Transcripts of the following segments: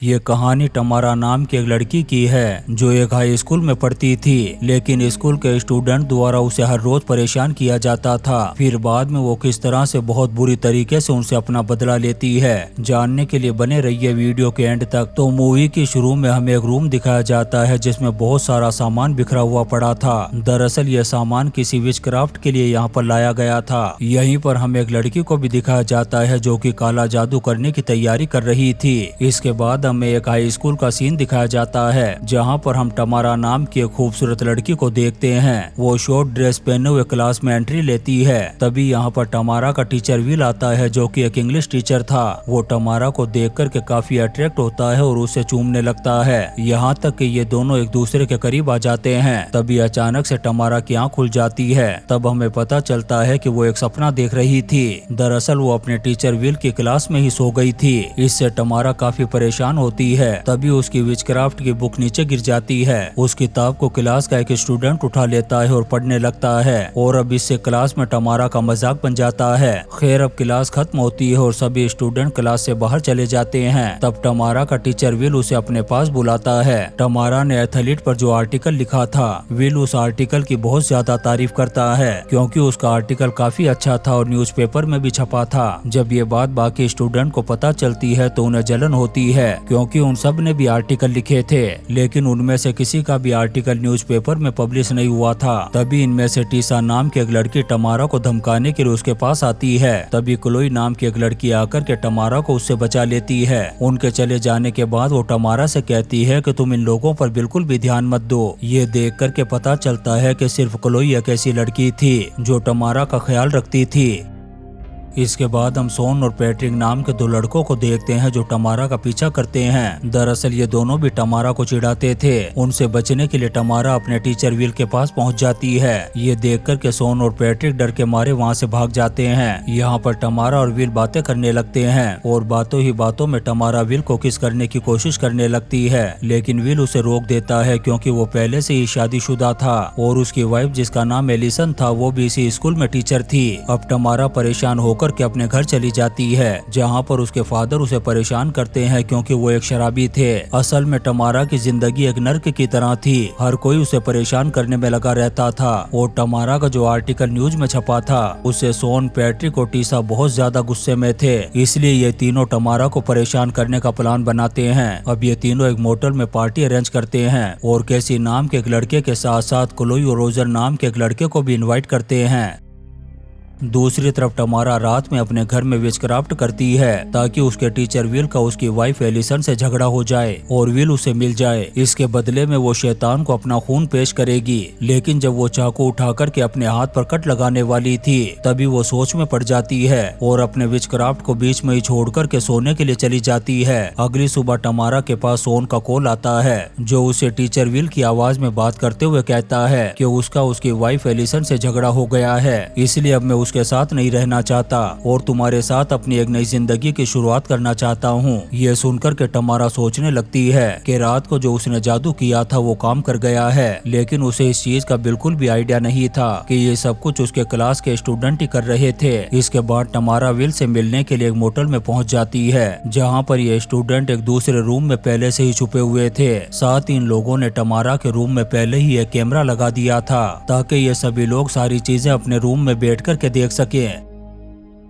ये कहानी टमारा नाम की एक लड़की की है जो एक हाई स्कूल में पढ़ती थी, लेकिन स्कूल के स्टूडेंट द्वारा उसे हर रोज परेशान किया जाता था। फिर बाद में वो किस तरह से बहुत बुरी तरीके से उनसे अपना बदला लेती है। जानने के लिए बने रहिए वीडियो के एंड तक। तो मूवी की शुरू में हमें एक रूम दिखाया जाता है जिसमें बहुत सारा सामान बिखरा हुआ पड़ा था। दरअसल ये सामान किसी विचक्राफ्ट के लिए यहाँ पर लाया गया था। यहीं पर हमें एक लड़की को भी दिखाया जाता है जो कि काला जादू करने की तैयारी कर रही थी। इसके बाद हमें एक हाई स्कूल का सीन दिखाया जाता है जहां पर हम टमारा नाम की एक खूबसूरत लड़की को देखते हैं। वो शॉर्ट ड्रेस पहने हुए क्लास में एंट्री लेती है। तभी यहाँ पर टमारा का टीचर विल आता है जो कि एक इंग्लिश टीचर था। वो टमारा को देख कर के काफी अट्रैक्ट होता है और उसे चूमने लगता है। यहाँ तक कि ये दोनों एक दूसरे के करीब आ जाते हैं। तभी अचानक से टमारा की आँख खुल जाती है। तब हमें पता चलता है कि वो एक सपना देख रही थी। दरअसल वो अपने टीचर विल की क्लास में ही सो गई थी। इससे टमारा काफी परेशान होती है। तभी उसकी विचक्राफ्ट की बुक नीचे गिर जाती है। उस किताब को क्लास का एक स्टूडेंट उठा लेता है और पढ़ने लगता है और अब इससे क्लास में टमारा का मजाक बन जाता है। खैर अब क्लास खत्म होती है और सभी स्टूडेंट क्लास से बाहर चले जाते हैं। तब टमारा का टीचर विल उसे अपने पास बुलाता है। टमारा ने एथलीट पर जो आर्टिकल लिखा था, विल उस आर्टिकल की बहुत ज्यादा तारीफ करता है क्योंकि उसका आर्टिकल काफी अच्छा था और न्यूज़पेपर में भी छपा था। जब ये बात बाकी स्टूडेंट को पता चलती है तो उन्हें जलन होती है क्योंकि उन सब ने भी आर्टिकल लिखे थे, लेकिन उनमें से किसी का भी आर्टिकल न्यूज़पेपर में पब्लिश नहीं हुआ था। तभी इनमें से टीसा नाम की एक लड़की टमारा को धमकाने के लिए उसके पास आती है। तभी क्लोई नाम की एक लड़की आकर के टमारा को उससे बचा लेती है। उनके चले जाने के बाद वो टमारा से कहती है कि तुम इन लोगों पर बिल्कुल भी ध्यान मत दो। ये देख कर के पता चलता है कि सिर्फ क्लोई एक ऐसी लड़की थी जो टमारा का ख्याल रखती थी। इसके बाद हम सोन और पैट्रिक नाम के दो लड़कों को देखते हैं जो टमारा का पीछा करते हैं। दरअसल ये दोनों भी टमारा को चिढ़ाते थे। उनसे बचने के लिए टमारा अपने टीचर विल के पास पहुंच जाती है। ये देखकर के सोन और पैट्रिक डर के मारे वहां से भाग जाते हैं। यहाँ पर टमारा और विल बातें करने लगते हैं और बातों ही बातों में टमारा विल को किस करने की कोशिश करने लगती है, लेकिन विल उसे रोक देता है क्योंकि वो पहले से ही शादीशुदा था और उसकी वाइफ जिसका नाम एलिसन था वो भी इसी स्कूल में टीचर थी। अब टमारा परेशान होकर के अपने घर चली जाती है जहां पर उसके फादर उसे परेशान करते हैं क्योंकि वो एक शराबी थे। असल में टमारा की जिंदगी एक नर्क की तरह थी। हर कोई उसे परेशान करने में लगा रहता था और टमारा का जो आर्टिकल न्यूज में छपा था उससे सोन, पैट्रिक और टीसा बहुत ज्यादा गुस्से में थे। इसलिए ये तीनों टमारा को परेशान करने का प्लान बनाते हैं। अब ये तीनों एक मोटल में पार्टी अरेंज करते हैं और कैसी नाम के एक लड़के के साथ साथ क्लोई और रोजर नाम के एक लड़के को भी इन्वाइट करते हैं। दूसरी तरफ टमारा रात में अपने घर में विचक्राफ्ट करती है ताकि उसके टीचर विल का उसकी वाइफ एलिसन से झगड़ा हो जाए और विल उसे मिल जाए। इसके बदले में वो शैतान को अपना खून पेश करेगी, लेकिन जब वो चाकू उठाकर के अपने हाथ पर कट लगाने वाली थी तभी वो सोच में पड़ जाती है और अपने विचक्राफ्ट को बीच में ही छोड़कर के सोने के लिए चली जाती है। अगली सुबह टमारा के पास सोन का कॉल आता है जो उसे टीचर विल की आवाज में बात करते हुए कहता है कि उसका उसकी वाइफ एलिसन से झगड़ा हो गया है, इसलिए अब मैं उसके साथ नहीं रहना चाहता और तुम्हारे साथ अपनी एक नई जिंदगी की शुरुआत करना चाहता हूँ। ये सुनकर के टमारा सोचने लगती है कि रात को जो उसने जादू किया था वो काम कर गया है, लेकिन उसे इस चीज का बिल्कुल भी आइडिया नहीं था कि ये सब कुछ उसके क्लास के स्टूडेंट ही कर रहे थे। इसके बाद टमारा विल से मिलने के लिए एक मोटल में पहुँच जाती है जहाँ पर ये स्टूडेंट एक दूसरे रूम में पहले से ही छुपे हुए थे। साथ ही इन लोगों ने टमारा के रूम में पहले ही एक कैमरा लगा दिया था ताकि ये सभी लोग सारी चीजें अपने रूम में बैठ कर के देख सके।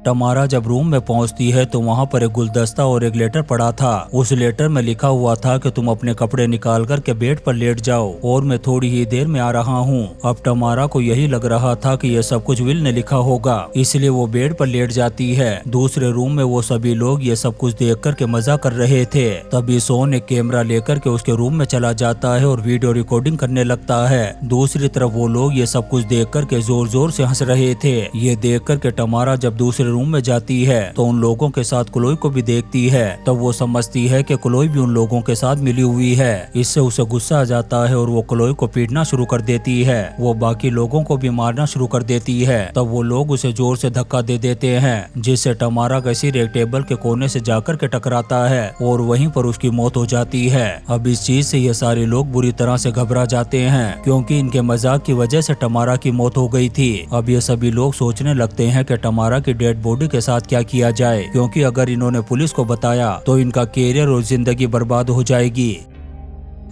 टमारा जब रूम में पहुंचती है तो वहां पर एक गुलदस्ता और एक लेटर पड़ा था। उस लेटर में लिखा हुआ था कि तुम अपने कपड़े निकाल कर के बेड पर लेट जाओ और मैं थोड़ी ही देर में आ रहा हूं। अब टमारा को यही लग रहा था कि यह सब कुछ विल ने लिखा होगा, इसलिए वो बेड पर लेट जाती है। दूसरे रूम में वो सभी लोग ये सब कुछ देख कर के मजा कर रहे थे। तभी सोन एक कैमरा लेकर के उसके रूम में चला जाता है और वीडियो रिकॉर्डिंग करने लगता है। दूसरी तरफ वो लोग ये सब कुछ देख कर के जोर जोर से हंस रहे थे। ये देख कर के टमारा जब दूसरे रूम में जाती है तो उन लोगों के साथ क्लोई को भी देखती है। तब वो समझती है कि क्लोई भी उन लोगों के साथ मिली हुई है। इससे उसे गुस्सा आ जाता है और वो क्लोई को पीटना शुरू कर देती है। वो बाकी लोगों को भी मारना शुरू कर देती है। तब वो लोग उसे जोर से धक्का दे देते हैं जिससे टमारा का सिर एक टेबल के कोने से जाकर के टकराता है और वहीं पर उसकी मौत हो जाती है। अब इस चीज से ये सारे लोग बुरी तरह से घबरा जाते हैं क्योंकि इनके मजाक की वजह से टमारा की मौत हो गई थी। अब ये सभी लोग सोचने लगते हैं कि टमारा की डेड डेड बॉडी के साथ क्या किया जाए, क्योंकि अगर इन्होंने पुलिस को बताया तो इनका कैरियर और जिंदगी बर्बाद हो जाएगी।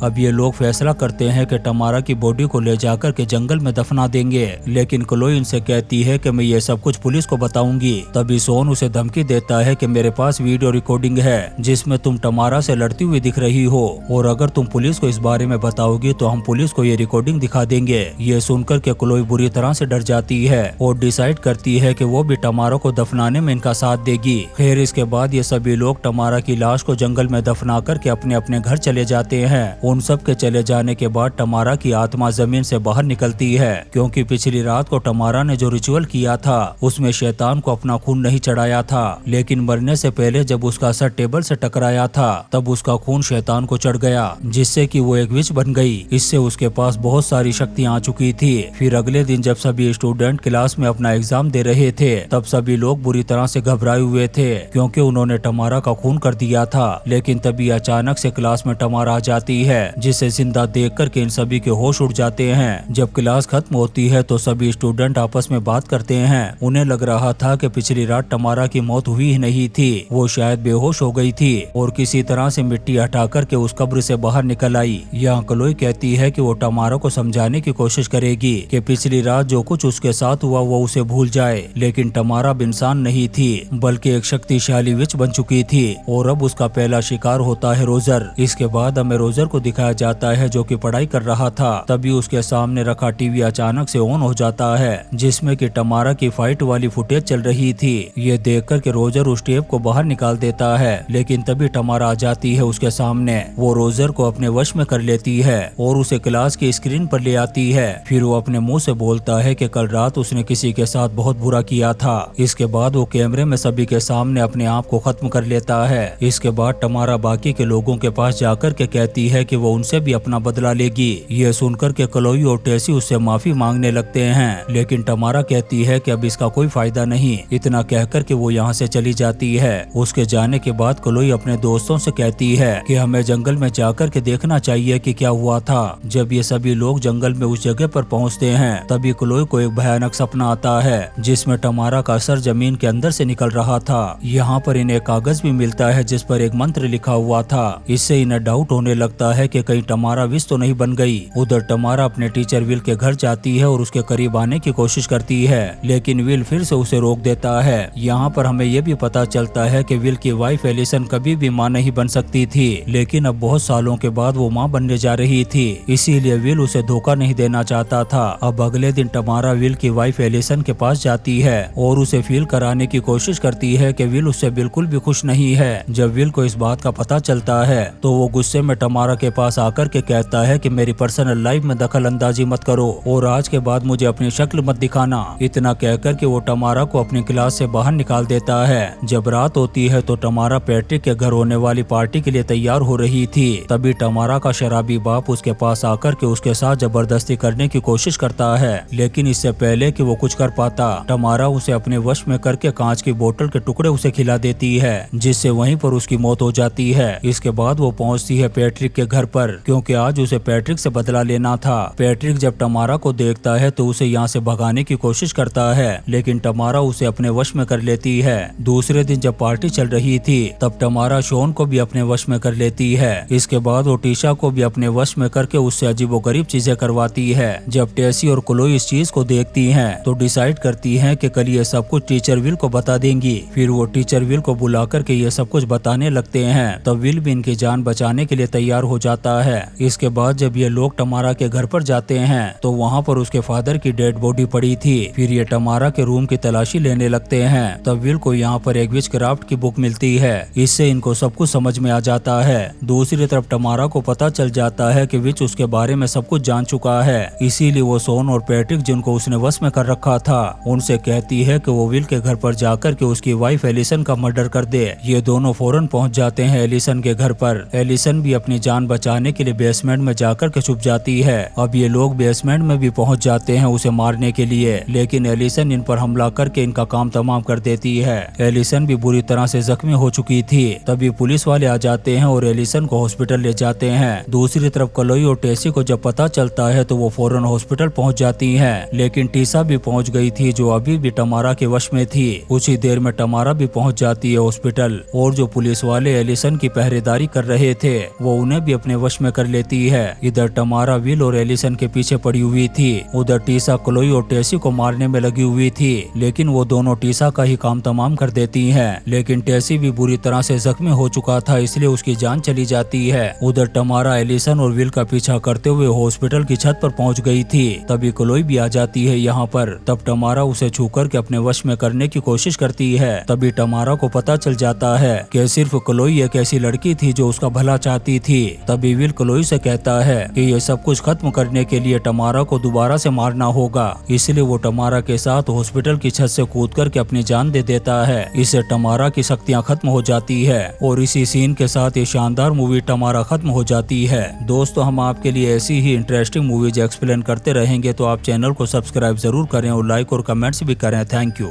अब ये लोग फैसला करते हैं कि टमारा की बॉडी को ले जाकर के जंगल में दफना देंगे, लेकिन क्लोई इनसे कहती है कि मैं ये सब कुछ पुलिस को बताऊंगी। तभी सोन उसे धमकी देता है कि मेरे पास वीडियो रिकॉर्डिंग है जिसमें तुम टमारा से लड़ती हुई दिख रही हो, और अगर तुम पुलिस को इस बारे में बताओगी तो हम पुलिस को ये रिकॉर्डिंग दिखा देंगे। ये सुनकर के क्लोई बुरी तरह से डर जाती है और डिसाइड करती है कि वो भी टमारा को दफनाने में इनका साथ देगी। खैर इसके बाद ये सभी लोग टमारा की लाश को जंगल में दफना करके अपने अपने घर चले जाते हैं। उन सब के चले जाने के बाद टमारा की आत्मा जमीन से बाहर निकलती है, क्योंकि पिछली रात को टमारा ने जो रिचुअल किया था उसमें शैतान को अपना खून नहीं चढ़ाया था, लेकिन मरने से पहले जब उसका सर टेबल से टकराया था तब उसका खून शैतान को चढ़ गया, जिससे कि वो एक विच बन गई। इससे उसके पास बहुत सारी शक्तियां आ चुकी थी। फिर अगले दिन जब सभी स्टूडेंट क्लास में अपना एग्जाम दे रहे थे तब सभी लोग बुरी तरह से घबराए हुए थे, क्योंकि उन्होंने टमारा का खून कर दिया था। लेकिन तभी अचानक से क्लास में टमारा आ जाती है, जिसे जिंदा देख कर के इन सभी के होश उड़ जाते हैं। जब क्लास खत्म होती है तो सभी स्टूडेंट आपस में बात करते हैं। उन्हें लग रहा था कि पिछली रात टमारा की मौत हुई ही नहीं थी, वो शायद बेहोश हो गई थी और किसी तरह से मिट्टी हटा करके उस कब्र से बाहर निकल आई। यहाँ क्लोई कहती है कि वो टमारा को समझाने की कोशिश करेगी कि पिछली रात जो कुछ उसके साथ हुआ वो उसे भूल जाए, लेकिन टमारा अब इंसान नहीं थी बल्कि एक शक्तिशाली विच बन चुकी थी और अब उसका पहला शिकार होता है रोजर। इसके बाद हमें रोजर को दिखाया जाता है जो कि पढ़ाई कर रहा था। तभी उसके सामने रखा टीवी अचानक से ऑन हो जाता है, जिसमें कि टमारा की फाइट वाली फुटेज चल रही थी। ये देखकर के रोजर उस टेप को बाहर निकाल देता है, लेकिन तभी टमारा आ जाती है उसके सामने। वो रोजर को अपने वश में कर लेती है और उसे क्लास की स्क्रीन पर ले आती है। फिर वो अपने मुंह से बोलता है कि कल रात उसने किसी के साथ बहुत बुरा किया था। इसके बाद वो कैमरे में सभी के सामने अपने आप को खत्म कर लेता है। इसके बाद टमारा बाकी के लोगों के पास जाकर के कहती है कि वो उनसे भी अपना बदला लेगी। ये सुनकर के क्लोई और टेसी उससे माफी मांगने लगते हैं, लेकिन टमारा कहती है कि अब इसका कोई फायदा नहीं। इतना कहकर के वो यहाँ से चली जाती है। उसके जाने के बाद क्लोई अपने दोस्तों से कहती है कि हमें जंगल में जाकर के देखना चाहिए कि क्या हुआ था। जब ये सभी लोग जंगल में उस जगह पर पहुँचते हैं तभी क्लोई को एक भयानक सपना आता है, जिसमें टमारा का सर जमीन के अंदर से निकल रहा था। यहाँ पर इन्हें कागज भी मिलता है जिस पर एक मंत्र लिखा हुआ था। इससे इन्हें डाउट होने लगता है कि कहीं टमारा विष तो नहीं बन गई। उधर टमारा अपने टीचर विल के घर जाती है और उसके करीब आने की कोशिश करती है, लेकिन विल फिर से उसे रोक देता है। यहाँ पर हमें ये भी पता चलता है कि विल की वाइफ एलिसन कभी भी माँ नहीं बन सकती थी, लेकिन अब बहुत सालों के बाद वो माँ बनने जा रही थी, इसीलिए विल उसे धोखा नहीं देना चाहता था। अब अगले दिन टमारा विल की वाइफ एलिसन के पास जाती है और उसे फील कराने की कोशिश करती है कि विल उससे बिल्कुल भी खुश नहीं है। जब विल को इस बात का पता चलता है तो वो गुस्से में टमारा के पास आकर के कहता है कि मेरी पर्सनल लाइफ में दखल अंदाजी मत करो और आज के बाद मुझे अपनी शक्ल मत दिखाना। इतना कहकर के वो टमारा को अपनी क्लास से बाहर निकाल देता है। जब रात होती है तो टमारा पैट्रिक के घर होने वाली पार्टी के लिए तैयार हो रही थी। तभी टमारा का शराबी बाप उसके पास आकर के उसके साथ जबरदस्ती करने की कोशिश करता है, लेकिन इससे पहले कि वो कुछ कर पाता टमारा उसे अपने वश में करके कांच की बोतल के टुकड़े उसे खिला देती है, जिससे वहीं पर उसकी मौत हो जाती है। इसके बाद वो पहुंचती है पैट्रिक के घर पर, क्योंकि आज उसे पैट्रिक से बदला लेना था। पैट्रिक जब टमारा को देखता है तो उसे यहाँ से भगाने की कोशिश करता है, लेकिन टमारा उसे अपने वश में कर लेती है। दूसरे दिन जब पार्टी चल रही थी तब टमारा शॉन को भी अपने वश में कर लेती है। इसके बाद वो टीशा को भी अपने वश में करके उससे अजीबोगरीब चीजें करवाती है। जब टेसी और क्लोई इस चीज को देखती हैं तो डिसाइड करती हैं कि कल ये सब कुछ टीचर विल को बता देंगी। फिर वो टीचर विल को बुला करके ये सब कुछ बताने लगते हैं। तब विल भी इनकी जान बचाने के लिए तैयार हो जाता है। इसके बाद जब ये लोग टमारा के घर पर जाते हैं तो वहाँ पर उसके फादर की डेड बॉडी पड़ी थी। फिर ये टमारा के रूम की तलाशी लेने लगते हैं। तब विल को यहाँ पर एक विचक्राफ्ट की बुक मिलती है। इससे इनको सब कुछ समझ में आ जाता है। दूसरी तरफ टमारा को पता चल जाता है कि विच उसके बारे में सब कुछ जान चुका है, इसीलिए वो सोन और पैट्रिक जिनको उसने वश में कर रखा था उनसे कहती है कि वो विल के घर पर जाकर के उसकी वाइफ एलिसन का मर्डर कर दे। ये दोनों फौरन पहुंच जाते हैं एलिसन के घर पर। एलिसन भी अपनी जान बचाने के लिए बेसमेंट में जाकर के छुप जाती है। अब ये लोग बेसमेंट में भी पहुंच जाते हैं उसे मारने के लिए, लेकिन एलिसन इन पर हमला करके इनका काम तमाम कर देती है। एलिसन भी बुरी तरह से जख्मी हो चुकी थी। तभी पुलिस वाले आ जाते हैं और एलिसन को हॉस्पिटल ले जाते हैं। दूसरी तरफ क्लोई और टेसी को जब पता चलता है तो वो फौरन हॉस्पिटल पहुंच जाती हैं। लेकिन टीसा भी पहुंच गई थी जो अभी भी टमारा के वश में थी। कुछ ही देर में टमारा भी पहुंच जाती है हॉस्पिटल, और जो पुलिस वाले एलिसन की पहरेदारी कर रहे थे वो उन्हें भी अपने वश में कर लेती है। इधर टमारा विल और एलिसन के पीछे पड़ी हुई थी। उधर टीसा क्लोई और टेसी को मारने में लगी हुई थी, लेकिन वो दोनों टीसा का ही काम तमाम कर देती हैं। लेकिन टेसी भी बुरी तरह से जख्मी हो चुका था, इसलिए उसकी जान चली जाती है। उधर टमारा एलिसन और विल का पीछा करते हुए हॉस्पिटल की छत पर पहुंच गई थी। तभी क्लोई भी आ जाती है यहाँ पर। तब टमारा उसे छू कर के अपने वश में करने की कोशिश करती है। तभी टमारा को पता चल जाता है कि सिर्फ क्लोई एक ऐसी लड़की थी जो उसका भला चाहती थी। तभी विल क्लोई से कहता है कि ये सब कुछ खत्म करने के लिए टमारा को दोबारा से मारना होगा, इसलिए वो टमारा के साथ हॉस्पिटल की छत से कूद करके अपनी जान दे देता है। इससे टमारा की शक्तियाँ खत्म हो जाती है और इसी सीन के साथ ये शानदार मूवी टमारा खत्म हो जाती है। दोस्तों, हम आपके लिए ऐसी ही इंटरेस्टिंग मूवीज एक्सप्लेन करते रहेंगे, तो आप चैनल को सब्सक्राइब जरूर करें और लाइक और कमेंट्स भी करें। Thank you.